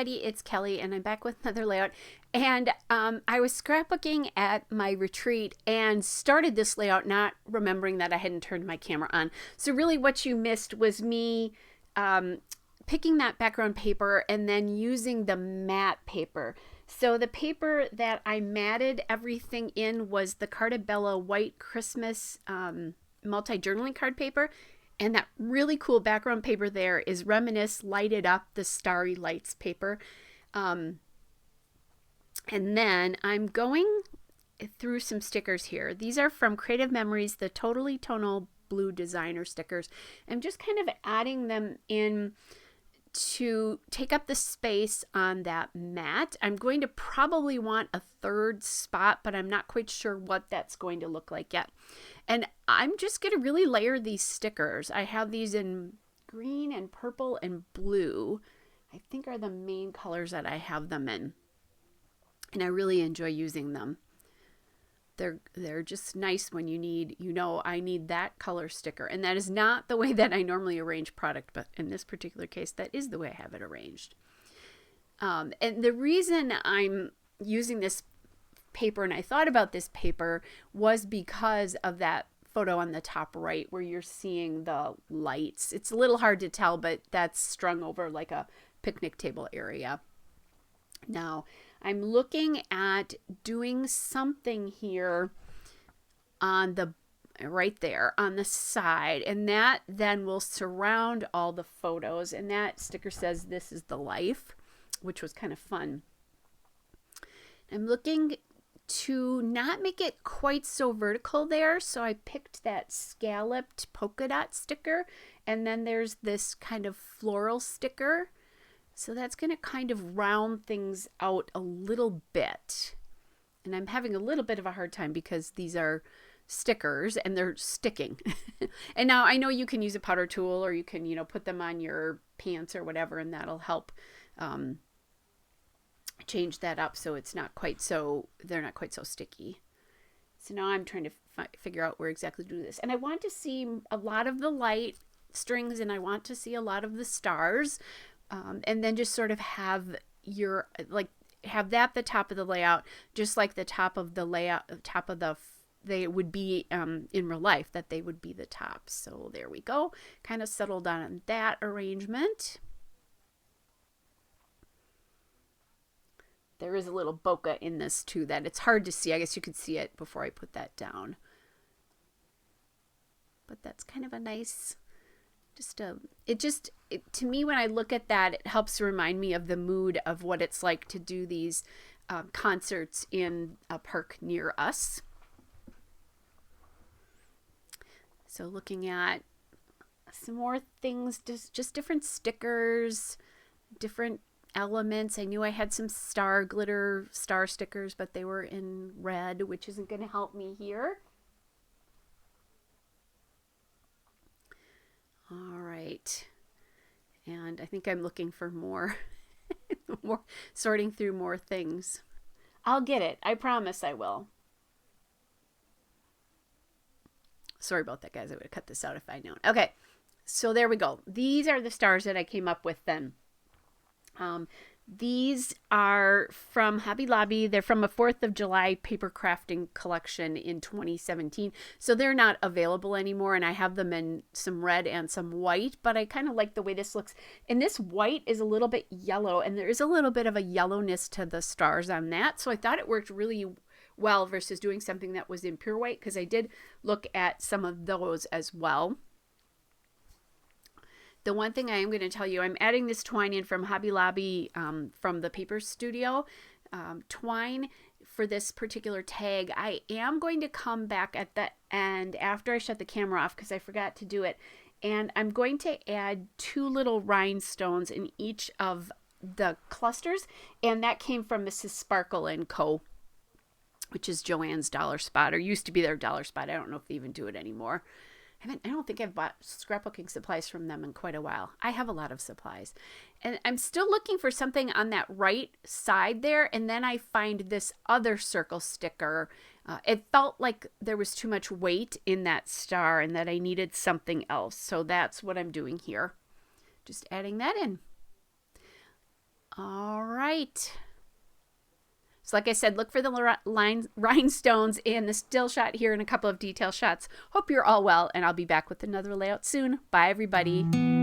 everybody, it's Kelly, and I'm back with another layout. And I was scrapbooking at my retreat and started this layout not remembering that I hadn't turned my camera on. So really what you missed was me picking that background paper and then using the matte paper. So the paper that I matted everything in was the Carta Bella White Christmas multi-journaling card paper. And that really cool background paper there is Reminisce Lighted Up, the Starry Lights paper. And then I'm going through some stickers here. These are from Creative Memories, the Totally Tonal Blue Designer stickers. I'm just kind of adding them in to take up the space on that mat. I'm going to probably want a third spot, but I'm not quite sure what that's going to look like yet. And I'm just going to really layer these stickers. I have these in green and purple and blue. I think are the main colors that I have them in. And I really enjoy using them. They're just nice when you need, I need that color sticker. And that is not the way that I normally arrange product, but in this particular case, that is the way I have it arranged. And the reason I'm using this paper, and I thought about this paper, was because of that photo on the top right where you're seeing the lights. It's a little hard to tell, but that's strung over like a picnic table area. Now, I'm looking at doing something here on the right there on the side, and that then will surround all the photos. And that sticker says "This is the life," which was kind of fun. I'm looking to not make it quite so vertical there, so I picked that scalloped polka dot sticker, and then there's this kind of floral sticker. So that's going to kind of round things out a little bit. And I'm having a little bit of a hard time because these are stickers and they're sticking. And now I know you can use a powder tool, or you can, put them on your pants or whatever, and that'll help change that up so it's not quite so, they're not quite so sticky. So now I'm trying to figure out where exactly to do this. And I want to see a lot of the light strings, and I want to see a lot of the stars. And then just sort of have have that the top of the layout, just like the top of the layout, they would be in real life, that they would be the top. So there we go. Kind of settled on that arrangement. There is a little bokeh in this too that it's hard to see. I guess you could see it before I put that down. But that's kind of a nice... to me, when I look at that, it helps remind me of the mood of what it's like to do these concerts in a park near us. So looking at some more things, just different stickers, different elements. I knew I had some glitter star stickers, but they were in red, which isn't going to help me here. All right, and I think I'm looking for more, sorting through more things. I'll get it. I promise I will. Sorry about that, guys. I would have cut this out if I'd known. Okay, so there we go. These are the stars that I came up with then. These are from Hobby Lobby. They're from a 4th of July paper crafting collection in 2017. So they're not available anymore, and I have them in some red and some white, but I kind of like the way this looks. And this white is a little bit yellow, and there is a little bit of a yellowness to the stars on that. So I thought it worked really well versus doing something that was in pure white, because I did look at some of those as well. The one thing I am going to tell you, I'm adding this twine in from Hobby Lobby from the Paper Studio twine for this particular tag. I am going to come back at the end after I shut the camera off, because I forgot to do it. And I'm going to add 2 little rhinestones in each of the clusters. And that came from Mrs. Sparkle & Co., which is Joann's Dollar Spot, or used to be their Dollar Spot. I don't know if they even do it anymore. I don't think I've bought scrapbooking supplies from them in quite a while. I have a lot of supplies. And I'm still looking for something on that right side there. And then I find this other circle sticker. It felt like there was too much weight in that star and that I needed something else. So that's what I'm doing here. Just adding that in. All right. So like I said, look for the rhinestones in the still shot here and a couple of detail shots. Hope you're all well, and I'll be back with another layout soon. Bye, everybody.